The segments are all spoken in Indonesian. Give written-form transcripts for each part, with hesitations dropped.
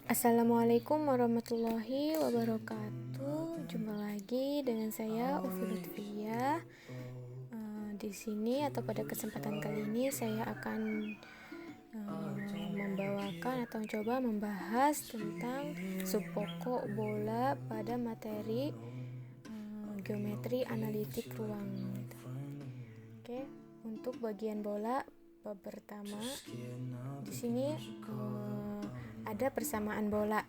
Assalamualaikum warahmatullahi wabarakatuh. Jumpa lagi dengan saya Ufi Lutfia. Di sini atau pada kesempatan kali ini saya akan membawakan atau coba membahas tentang subpokok bola pada materi geometri analitik ruang. Oke, untuk bagian bola bab pertama di sini ada persamaan bola.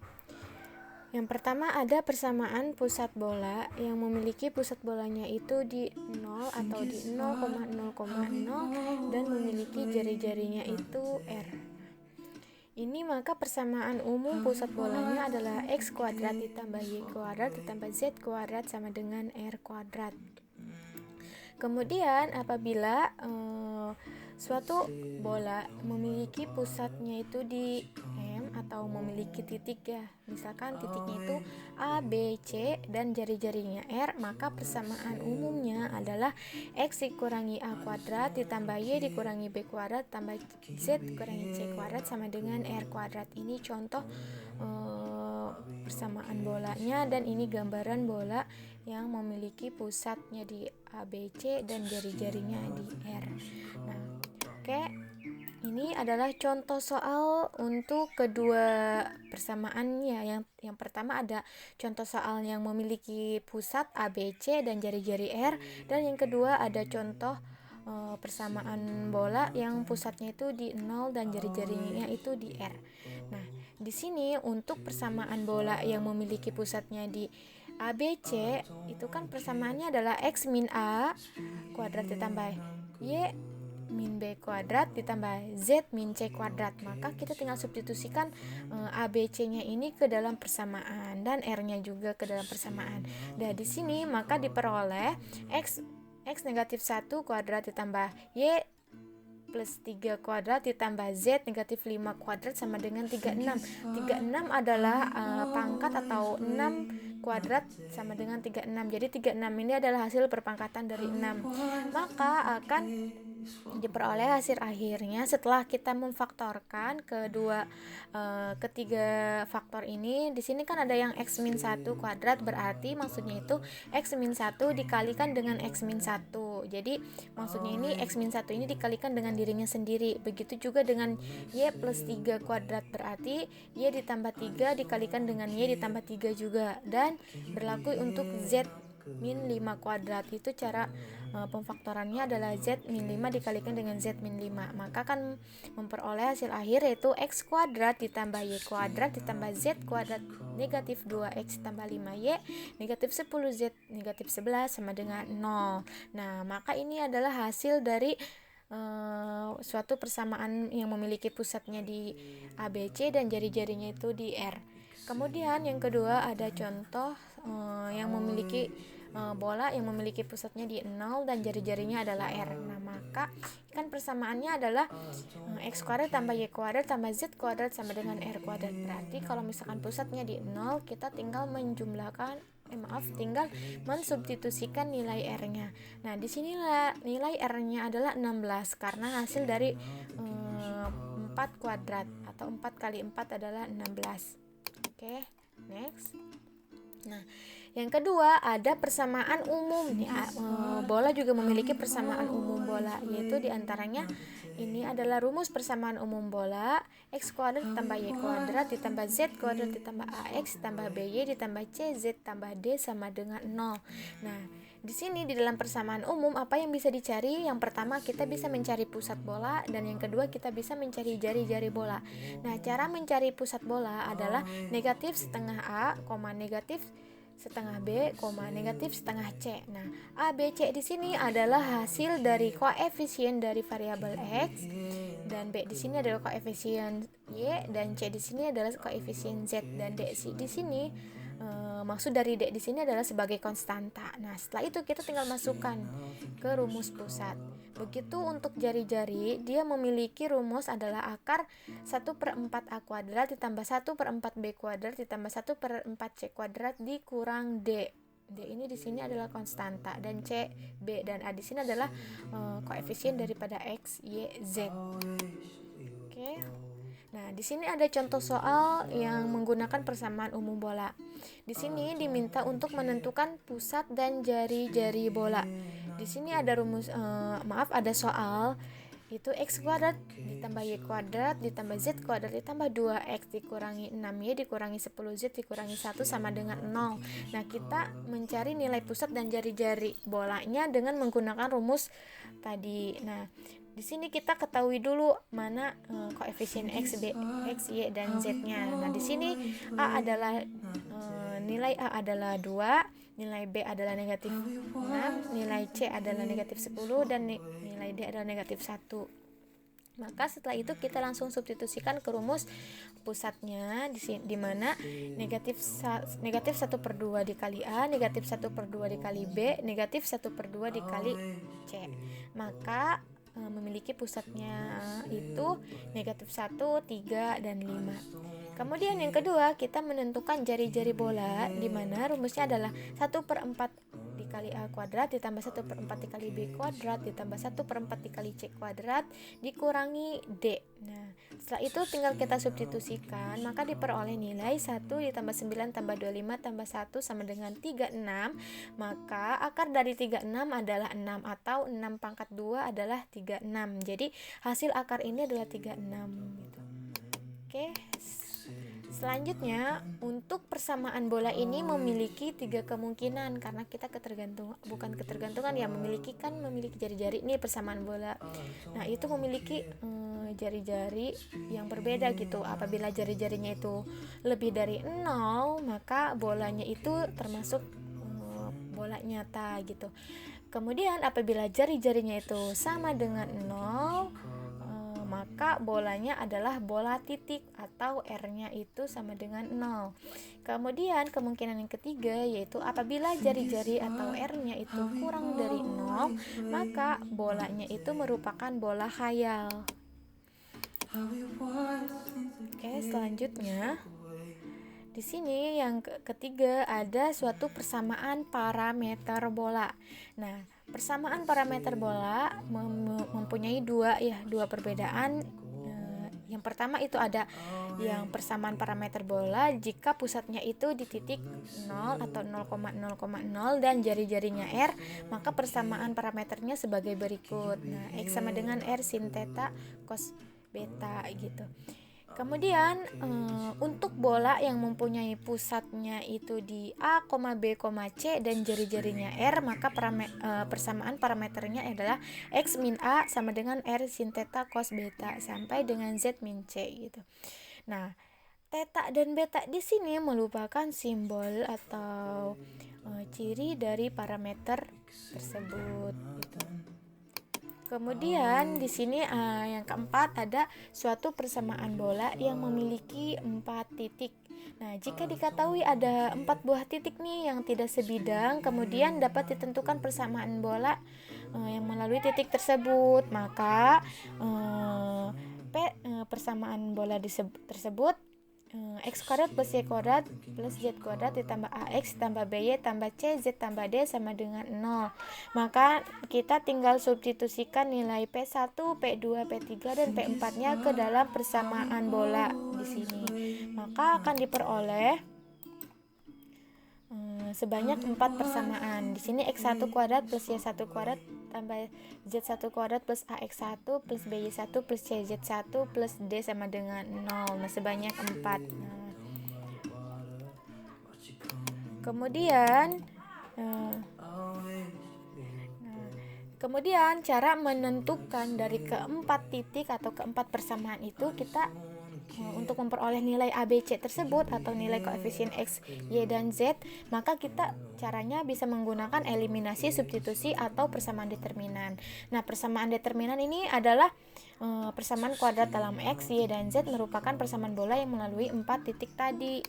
Yang pertama ada persamaan pusat bola yang memiliki pusat bolanya itu di 0 atau di 0,0,0 dan memiliki jari-jarinya itu R. Ini maka persamaan umum pusat bolanya adalah X kuadrat ditambah Y kuadrat ditambah Z kuadrat sama dengan R kuadrat. Kemudian apabila suatu bola memiliki pusatnya itu di M atau memiliki titik ya, misalkan titiknya itu A, B, C dan jari-jarinya R, maka persamaan umumnya adalah X dikurangi A kuadrat ditambah Y dikurangi B kuadrat tambah Z dikurangi C kuadrat sama dengan R kuadrat. Ini contoh persamaan bolanya, dan ini gambaran bola yang memiliki pusatnya di A, B, C dan jari-jarinya di R. Nah, oke. Ini adalah contoh soal untuk kedua persamaannya. Yang pertama ada contoh soal yang memiliki pusat A, B, C dan jari-jari R, dan yang kedua ada contoh persamaan bola yang pusatnya itu di 0 dan jari-jarinya itu di R. Nah, di sini untuk persamaan bola yang memiliki pusatnya di A, B, C itu kan persamaannya adalah X min A kuadrat ditambah Y min B kuadrat ditambah Z min C kuadrat. Maka kita tinggal substitusikan A, B, C-nya ini ke dalam persamaan dan R-nya juga ke dalam persamaan. Dan di sini maka diperoleh X negatif 1 kuadrat ditambah Y plus 3 kuadrat ditambah Z negatif 5 kuadrat sama dengan 36. 36 adalah pangkat atau 6 kuadrat sama dengan 36. Jadi 36 ini adalah hasil perpangkatan dari 6. Maka akan diperoleh hasil akhirnya setelah kita memfaktorkan ketiga faktor ini. Di sini kan ada yang X min 1 kuadrat, berarti maksudnya itu X min 1 dikalikan dengan X min 1. Jadi maksudnya ini X min 1 ini dikalikan dengan dirinya sendiri. Begitu juga dengan Y plus 3 kuadrat, berarti Y ditambah 3 dikalikan dengan Y ditambah 3 juga. Dan berlaku untuk Z min 5 kuadrat. Itu cara pemfaktorannya adalah Z min 5 dikalikan dengan Z min 5. Maka akan memperoleh hasil akhir yaitu X kuadrat ditambah Y kuadrat ditambah Z kuadrat negatif 2X tambah 5Y negatif 10Z negatif 11 sama dengan 0. Nah, maka ini adalah hasil dari suatu persamaan yang memiliki pusatnya di A, B, C dan jari-jarinya itu di R. Kemudian yang kedua ada contoh yang memiliki bola yang memiliki pusatnya di 0 dan jari-jarinya adalah R. Nah, maka kan persamaannya adalah X kuadrat tambah Y kuadrat tambah Z kuadrat sama dengan R kuadrat. Berarti kalau misalkan pusatnya di 0, kita tinggal tinggal mensubstitusikan nilai R-nya. Nah, di sinilah nilai R-nya adalah 16 karena hasil dari 4 kuadrat atau 4 kali 4 adalah 16. Oke, next. Nah, yang kedua ada persamaan umum ya. Bola juga memiliki persamaan umum bola, yaitu diantaranya ini adalah rumus persamaan umum bola: X kuadrat ditambah Y kuadrat ditambah Z kuadrat ditambah AX ditambah BY ditambah CZ tambah D sama dengan 0. Nah, di sini di dalam persamaan umum apa yang bisa dicari? Yang pertama kita bisa mencari pusat bola, dan yang kedua kita bisa mencari jari-jari bola. Nah, cara mencari pusat bola adalah negatif setengah A, negatif setengah B, negatif setengah C. Nah, A, B, C di sini adalah hasil dari koefisien dari variabel X, dan B di sini adalah koefisien Y, dan C di sini adalah koefisien Z, dan D di sini maksud dari D di sini adalah sebagai konstanta. Nah, setelah itu kita tinggal masukkan ke rumus pusat. Begitu untuk jari-jari, dia memiliki rumus adalah akar 1/4 A kuadrat ditambah 1/4 B kuadrat ditambah 1/4 C kuadrat dikurang D. D ini di sini adalah konstanta, dan C, B, dan A di sini adalah koefisien daripada X, Y, Z. Oke. Nah, di sini ada contoh soal yang menggunakan persamaan umum bola. Di sini diminta untuk menentukan pusat dan jari-jari bola. Di sini ada ada soal itu x kuadrat ditambah y kuadrat ditambah z kuadrat ditambah 2x dikurangi 6y dikurangi 10z dikurangi 1 sama dengan 0. Nah, kita mencari nilai pusat dan jari-jari bolanya dengan menggunakan rumus tadi. Nah, di sini kita ketahui dulu mana koefisien x, y, dan z-nya. Nah, di sini nilai A adalah 2, nilai B adalah negatif 6, nilai C adalah negatif 10, dan nilai D adalah negatif 1. Maka setelah itu kita langsung substitusikan ke rumus pusatnya di mana negatif 1/2 dikali A, negatif 1/2 dikali B, negatif 1/2 dikali C. Maka memiliki pusatnya itu negatif 1, 3, dan 5. Kemudian yang kedua, kita menentukan jari-jari bola, di mana rumusnya adalah 1/4 dikali A kuadrat ditambah 1/4 dikali B kuadrat ditambah 1/4 dikali C kuadrat dikurangi D. Nah, setelah itu tinggal kita substitusikan, maka diperoleh nilai 1 ditambah 9 tambah 25 tambah 1 sama dengan 36. Maka akar dari 36 adalah 6 atau 6 pangkat 2 adalah 36. Jadi hasil akar ini adalah 36 gitu. Oke. Selanjutnya, untuk persamaan bola ini memiliki 3 kemungkinan karena kita memiliki jari-jari ini persamaan bola. Nah, itu memiliki jari-jari yang berbeda gitu. Apabila jari-jarinya itu lebih dari 0, maka bolanya itu termasuk bola nyata gitu. Kemudian apabila jari-jarinya itu sama dengan 0, maka bolanya adalah bola titik atau R-nya itu sama dengan 0. Kemudian kemungkinan yang ketiga yaitu apabila jari-jari atau R-nya itu kurang dari 0, maka bolanya itu merupakan bola khayal. Oke, selanjutnya di sini yang ketiga ada suatu persamaan parameter bola. Nah, persamaan parameter bola mempunyai dua perbedaan. Yang pertama itu ada yang persamaan parameter bola jika pusatnya itu di titik 0 atau 0,0,0 dan jari-jarinya R, maka persamaan parameternya sebagai berikut. Nah, X sama dengan R sin theta cos beta gitu. Kemudian untuk bola yang mempunyai pusatnya itu di A, B, C dan jari-jarinya R, maka persamaan parameternya adalah X min A sama dengan R sin theta cos beta sampai dengan Z min C gitu. Nah, theta dan beta di sini merupakan simbol atau ciri dari parameter tersebut gitu. Kemudian di sini yang keempat ada suatu persamaan bola yang memiliki 4 titik. Nah, jika diketahui ada 4 buah titik nih yang tidak sebidang, kemudian dapat ditentukan persamaan bola yang melalui titik tersebut. Maka persamaan bola tersebut X kuadrat plus Y kuadrat plus Z kuadrat ditambah AX tambah BY tambah CZ tambah D sama dengan 0. Maka kita tinggal substitusikan nilai P1, P2, P3 dan P4 nya ke dalam persamaan bola di sini. Maka akan diperoleh sebanyak 4 persamaan. Di sini X1 kuadrat plus Y1 kuadrat tambah Z1 kuadrat plus AX1 plus BY1 plus CZ1 plus D sama dengan 0. Nah, sebanyak 4. Kemudian cara menentukan dari keempat titik atau keempat persamaan itu kita untuk memperoleh nilai ABC tersebut atau nilai koefisien X, Y, dan Z, maka kita caranya bisa menggunakan eliminasi, substitusi, atau persamaan determinan. Nah, persamaan determinan ini adalah persamaan kuadrat dalam X, Y, dan Z merupakan persamaan bola yang melalui 4 titik tadi.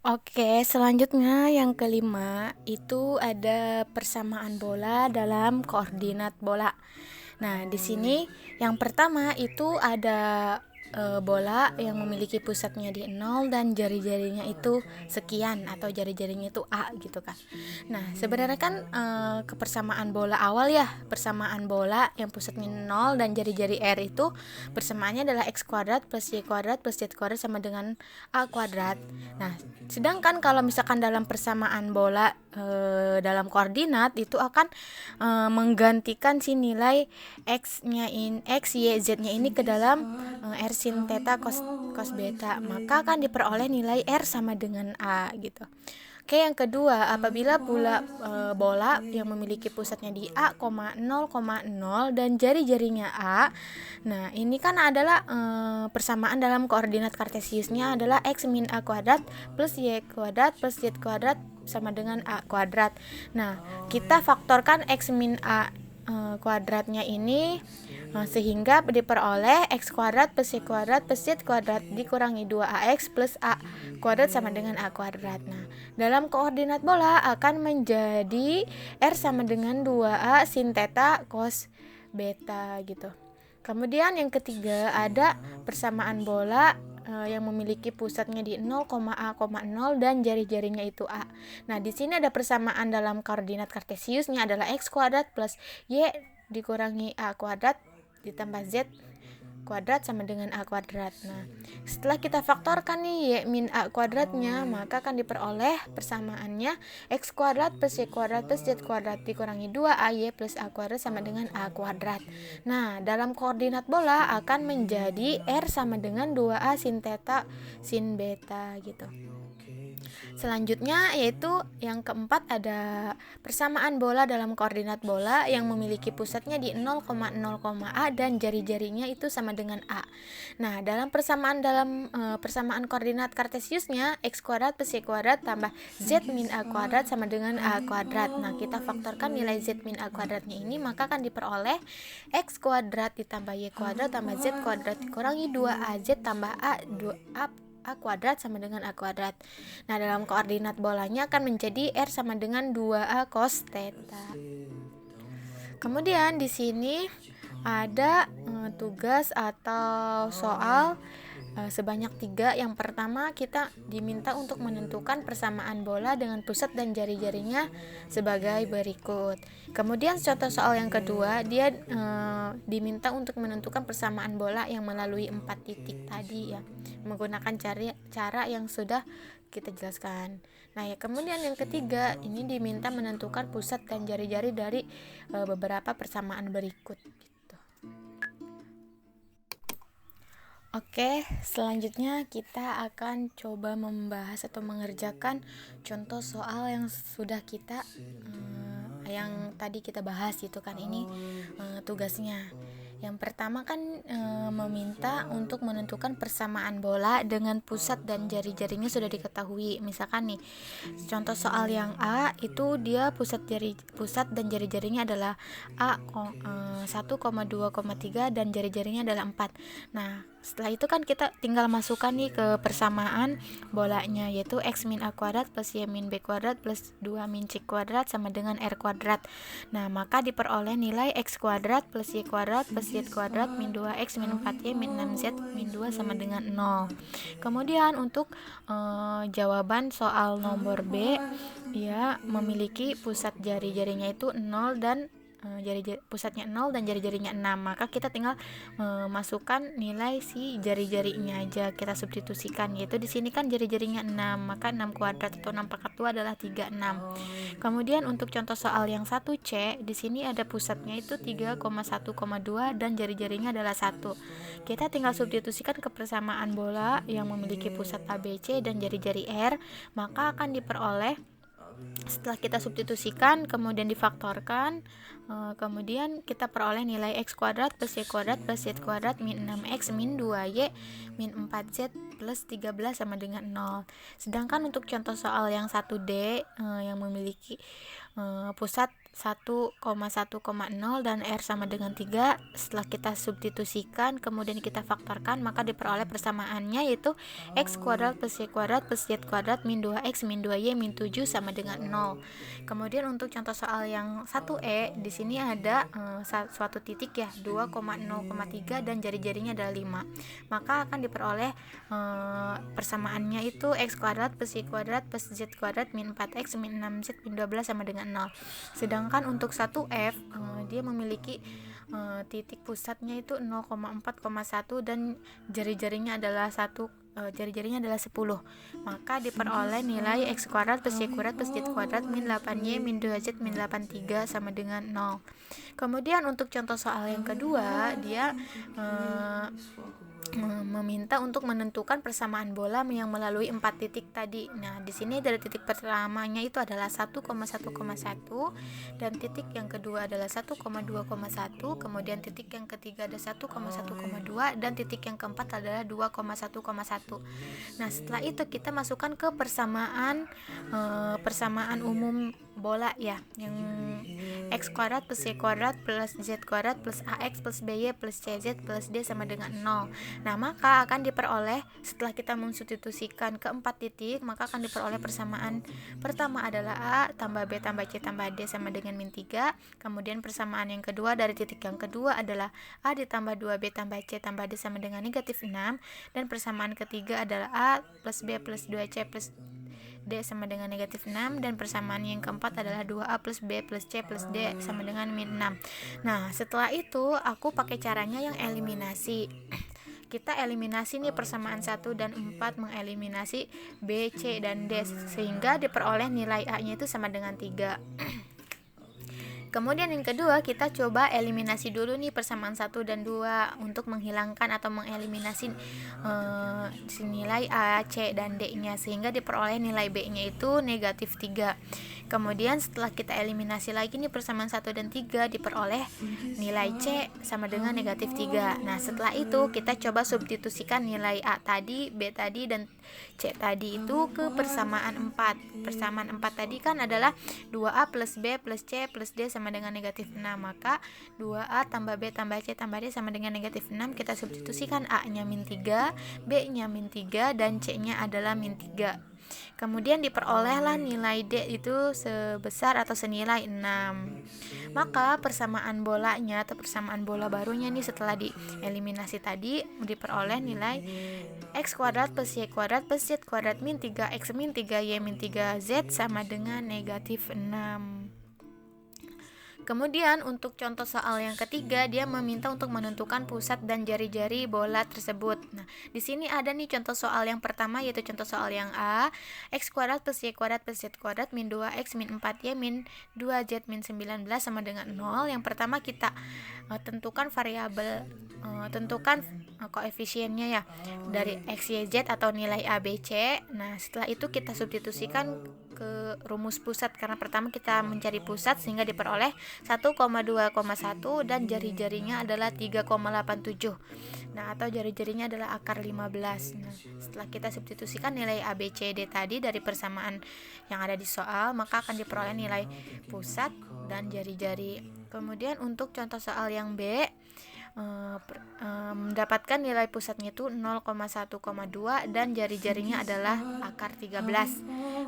Oke, selanjutnya yang kelima itu ada persamaan bola dalam koordinat bola. Nah, di sini yang pertama itu ada bola yang memiliki pusatnya di 0 dan jari-jarinya itu sekian atau jari-jarinya itu A gitu kan. Nah, sebenarnya kan kepersamaan bola awal ya, persamaan bola yang pusatnya 0 dan jari-jari R itu persamaannya adalah X kuadrat plus Y kuadrat plus Z kuadrat sama dengan A kuadrat. Nah, sedangkan kalau misalkan dalam persamaan bola dalam koordinat itu akan menggantikan si nilai X-nya X, Y, Z-nya ini ke dalam R sin theta cos beta, maka akan diperoleh nilai R sama dengan A gitu. Oke, yang kedua, apabila bola yang memiliki pusatnya di A, 0,0 dan jari-jarinya A. Nah, ini kan adalah persamaan dalam koordinat kartesiusnya adalah X min A kuadrat plus Y kuadrat plus Z kuadrat sama dengan A kuadrat. Nah, kita faktorkan X min A kuadratnya ini sehingga diperoleh X kuadrat plus Y kuadrat plus Z kuadrat dikurangi 2AX plus A kuadrat sama dengan A kuadrat. Nah, dalam koordinat bola akan menjadi R sama dengan 2A sin theta cos beta gitu. Kemudian yang ketiga ada persamaan bola yang memiliki pusatnya di 0,A,0 dan jari-jarinya itu A. Nah, di sini ada persamaan dalam koordinat kartesiusnya adalah X kuadrat plus Y dikurangi A kuadrat ditambah Z kuadrat sama dengan A kuadrat. Nah, setelah kita faktorkan nih Y min A kuadratnya, maka akan diperoleh persamaannya X kuadrat plus Y kuadrat plus Z kuadrat dikurangi 2AY plus A kuadrat sama dengan A kuadrat. Nah, dalam koordinat bola akan menjadi R sama dengan 2A sin theta sin beta gitu. Selanjutnya yaitu yang keempat ada persamaan bola dalam koordinat bola yang memiliki pusatnya di 0,0, A dan jari-jarinya itu sama dengan A. Nah, dalam persamaan koordinat kartesiusnya X kuadrat plus Y kuadrat tambah Z min A kuadrat sama dengan A kuadrat. Nah, kita faktorkan nilai Z min A kuadratnya ini, maka akan diperoleh X kuadrat ditambah Y kuadrat tambah Z kuadrat dikurangi 2AZ tambah A kuadrat sama dengan A kuadrat. Nah, dalam koordinat bolanya akan menjadi R sama dengan 2A cos theta. Kemudian di sini ada tugas atau soal sebanyak 3. Yang pertama, kita diminta untuk menentukan persamaan bola dengan pusat dan jari-jarinya sebagai berikut. Kemudian contoh soal yang kedua, dia diminta untuk menentukan persamaan bola yang melalui 4 titik tadi ya, menggunakan cara yang sudah kita jelaskan. Nah, ya kemudian yang ketiga, ini diminta menentukan pusat dan jari-jari dari beberapa persamaan berikut. Oke, selanjutnya kita akan coba membahas atau mengerjakan contoh soal yang sudah kita yang tadi kita bahas itu kan, ini tugasnya. Yang pertama kan meminta untuk menentukan persamaan bola dengan pusat dan jari-jarinya sudah diketahui. Misalkan nih, contoh soal yang A itu dia pusat dan jari-jarinya adalah A 1,2,3 dan jari-jarinya adalah 4. Nah, setelah itu kan kita tinggal masukkan nih ke persamaan bolanya, yaitu X min A kuadrat plus Y min B kuadrat plus 2 min C kuadrat sama dengan R kuadrat. Nah, maka diperoleh nilai X kuadrat plus Y kuadrat plus Z kuadrat min 2X min 4Y min 6Z min 2 sama dengan 0. Kemudian untuk jawaban soal nomor B, ya memiliki pusat jari-jarinya itu 0 dan pusatnya 0 dan jari-jarinya 6, maka kita tinggal masukkan nilai si jari-jarinya aja, kita substitusikan, yaitu di sini kan jari-jarinya 6, maka 6 kuadrat atau 6 pangkat 2 adalah 36. Kemudian untuk contoh soal yang 1C, di sini ada pusatnya itu 3,1,2 dan jari-jarinya adalah 1. Kita tinggal substitusikan ke persamaan bola yang memiliki pusat ABC dan jari-jari R, maka akan diperoleh setelah kita substitusikan kemudian difaktorkan, kemudian kita peroleh nilai X kuadrat plus Y kuadrat plus Z kuadrat min 6X min 2Y min 4Z plus 13 sama dengan 0. Sedangkan untuk contoh soal yang 1D yang memiliki pusat 1,1,0 dan R sama dengan 3. Setelah kita substitusikan kemudian kita faktorkan, maka diperoleh persamaannya yaitu X kuadrat plus Y kuadrat plus Z kuadrat min 2X min 2Y min 7 sama dengan 0. Kemudian untuk contoh soal yang 1E, di sini ada suatu titik ya, 2,0,3 dan jari-jarinya adalah 5. Maka akan diperoleh persamaannya itu X kuadrat plus Y kuadrat plus Z kuadrat min 4X min 6Z min 12 sama dengan 0. Sedangkan untuk 1F, dia memiliki titik pusatnya itu 0,4,1 dan jari-jarinya adalah 10. Maka diperoleh nilai X kuadrat plus Y kuadrat plus Z kuadrat min 8Y min 2Z min 83 sama dengan 0. Kemudian untuk contoh soal yang kedua, dia meminta untuk menentukan persamaan bola yang melalui 4 titik tadi. Nah, di sini dari titik pertamanya itu adalah 1,1,1 dan titik yang kedua adalah 1,2,1, kemudian titik yang ketiga ada 1,1,2 dan titik yang keempat adalah 2,1,1. Nah, setelah itu kita masukkan ke persamaan umum bola ya, yang X kuadrat plus Y kuadrat plus Z kuadrat plus AX plus BY plus CZ plus D sama dengan 0. Nah, maka akan diperoleh setelah kita mensubstitusikan ke 4 titik, maka akan diperoleh persamaan pertama adalah A tambah B tambah C tambah D sama dengan min 3. Kemudian persamaan yang kedua dari titik yang kedua adalah A ditambah 2B tambah C tambah D sama dengan negatif 6. Dan persamaan ketiga adalah A plus B plus 2C plus D sama dengan negatif 6. Dan persamaan yang keempat adalah 2A plus B plus C plus D sama dengan min 6. Nah, setelah itu aku pakai caranya yang eliminasi. Kita eliminasi nih persamaan 1 dan 4, mengeliminasi B, C, dan D sehingga diperoleh nilai A-nya itu sama dengan 3. Kemudian yang kedua, kita coba eliminasi dulu nih persamaan 1 dan 2 untuk menghilangkan atau mengeliminasi nilai A, C, dan D-nya sehingga diperoleh nilai B-nya itu negatif 3. Kemudian setelah kita eliminasi lagi nih persamaan 1 dan 3, diperoleh nilai C sama dengan negatif 3. Nah, setelah itu kita coba substitusikan nilai A tadi, B tadi, dan C tadi itu ke persamaan 4. Persamaan 4 tadi kan adalah 2A plus B plus C plus D sama dengan negatif 6. Maka 2A tambah B tambah C tambah D sama dengan negatif 6. Kita substitusikan A-nya min 3, B-nya min 3, dan C-nya adalah min 3. Kemudian diperolehlah nilai D itu sebesar atau senilai 6. Maka persamaan bolanya atau persamaan bola barunya nih setelah dieliminasi tadi diperoleh nilai X kuadrat plus Y kuadrat plus Z kuadrat min 3X min 3Y min 3Z sama dengan negatif 6. Kemudian untuk contoh soal yang ketiga, dia meminta untuk menentukan pusat dan jari-jari bola tersebut. Nah, di sini ada nih contoh soal yang pertama, yaitu contoh soal yang A, X kuadrat plus Y kuadrat plus Z kuadrat min 2X min 4Y min 2Z min 19 sama dengan 0. Yang pertama kita tentukan variabel, tentukan koefisiennya ya dari X, Y, Z atau nilai A, B, C. Nah, setelah itu kita substitusikan ke rumus pusat karena pertama kita mencari pusat sehingga diperoleh 1,2,1 dan jari-jarinya adalah 3,87. Nah, atau jari-jarinya adalah akar 15. Nah, setelah kita substitusikan nilai A, B, C, D tadi dari persamaan yang ada di soal, maka akan diperoleh nilai pusat dan jari-jari. Kemudian untuk contoh soal yang B, mendapatkan nilai pusatnya itu 0,1,2 dan jari-jarinya adalah akar 13.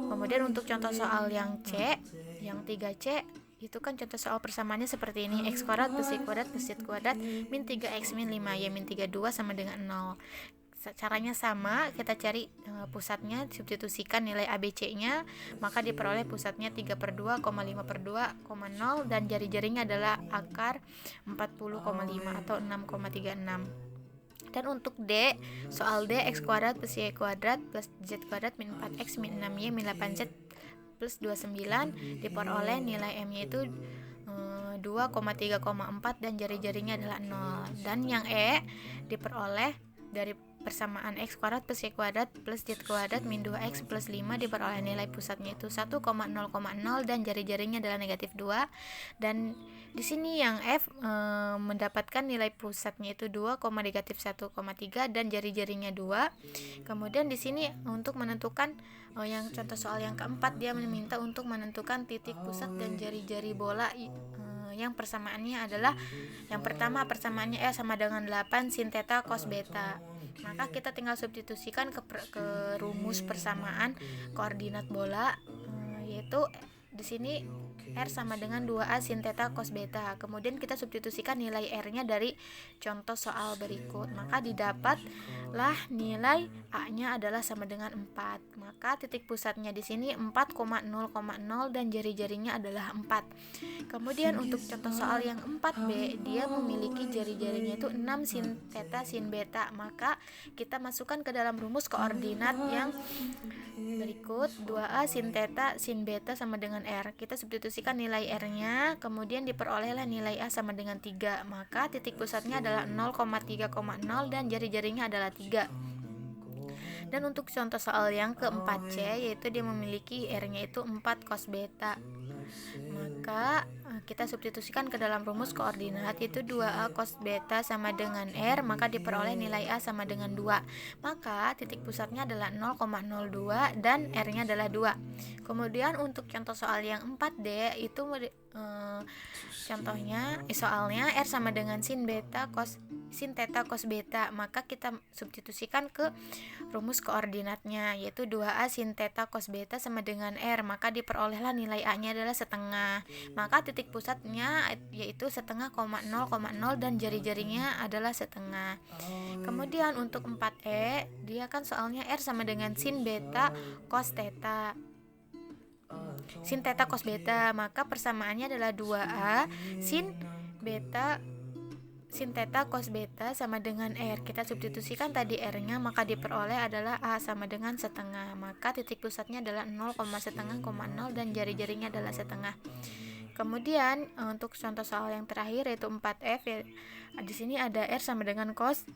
Kemudian untuk contoh soal yang C, yang 3C, itu kan contoh soal persamaannya seperti ini, X kuadrat plus Y kuadrat plus Z kuadrat min 3X min 5Y min 32 sama dengan 0. Caranya sama, kita cari pusatnya, substitusikan nilai ABC-nya, maka diperoleh pusatnya 3/2, 5/2, 0 dan jari-jarinya adalah akar 40,5 atau 6,36. Dan untuk D, soal D, X kuadrat plus Y kuadrat plus Z kuadrat min 4X min 6Y min 8Z plus 29, diperoleh nilai M-nya itu 2,3,4 dan jari-jarinya adalah 0. Dan yang E diperoleh dari persamaan x kuadrat plus y kuadrat plus z kuadrat min 2x plus 5 diperoleh nilai pusatnya itu 1,0,0 dan jari-jarinya adalah negatif 2. Dan di sini yang F mendapatkan nilai pusatnya itu 2, negatif 1,3 dan jari-jarinya 2. Kemudian di sini untuk menentukan yang contoh soal yang keempat, dia meminta untuk menentukan titik pusat dan jari-jari bola yang persamaannya adalah yang pertama persamaannya sama dengan 8 sin theta cos beta. Maka kita tinggal substitusikan ke rumus persamaan koordinat bola, yaitu di sini R sama dengan 2A sin theta cos beta. Kemudian kita substitusikan nilai R-nya dari contoh soal berikut. Maka didapatlah nilai A-nya adalah sama dengan 4. Maka titik pusatnya di sini 4,0,0 dan jari-jarinya adalah 4. Kemudian untuk contoh soal yang 4B, dia memiliki jari-jarinya itu 6 sin theta sin beta. Maka kita masukkan ke dalam rumus koordinat yang berikut, 2A sin theta sin beta sama dengan R. Kita substitusikan nilai R-nya, kemudian diperolehlah nilai A sama dengan 3. Maka titik pusatnya adalah 0,3,0 dan jari-jarinya adalah 3. Dan untuk contoh soal yang keempat C, yaitu dia memiliki R-nya itu 4 cos beta. Maka kita substitusikan ke dalam rumus koordinat, yaitu 2A cos beta sama dengan R, maka diperoleh nilai A sama dengan 2. Maka titik pusatnya adalah 0,02 dan R-nya adalah 2. Kemudian untuk contoh soal yang 4D itu soalnya R sama dengan sin theta cos beta. Maka kita substitusikan ke rumus koordinatnya, yaitu 2A sin theta cos beta sama dengan R, maka diperolehlah nilai A-nya adalah setengah. Maka titik pusatnya yaitu setengah, 0,0 dan jari-jarinya adalah setengah. Kemudian untuk 4E, dia kan soalnya R sama dengan sin beta cos theta sin theta cos beta, maka persamaannya adalah 2A sin theta cos beta sama dengan R. Kita substitusikan tadi R-nya, maka diperoleh adalah A sama dengan setengah. Maka titik pusatnya adalah 0,0 dan jari-jarinya adalah setengah. Kemudian untuk contoh soal yang terakhir yaitu 4F, di sini ada R sama dengan cos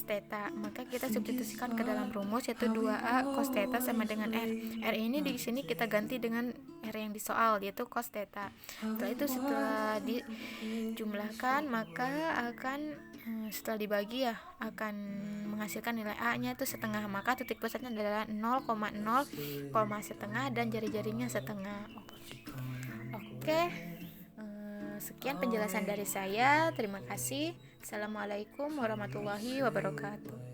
theta. Maka kita substitusikan ke dalam rumus, yaitu 2A cos theta sama dengan R. R ini di sini kita ganti dengan R yang di soal, yaitu cos theta. Setelah dijumlahkan, maka akan setelah dibagi akan menghasilkan nilai A-nya itu setengah. Maka titik pusatnya adalah 0,0, setengah dan jari-jarinya setengah. Oke, sekian penjelasan dari saya. Terima kasih. Assalamualaikum warahmatullahi wabarakatuh.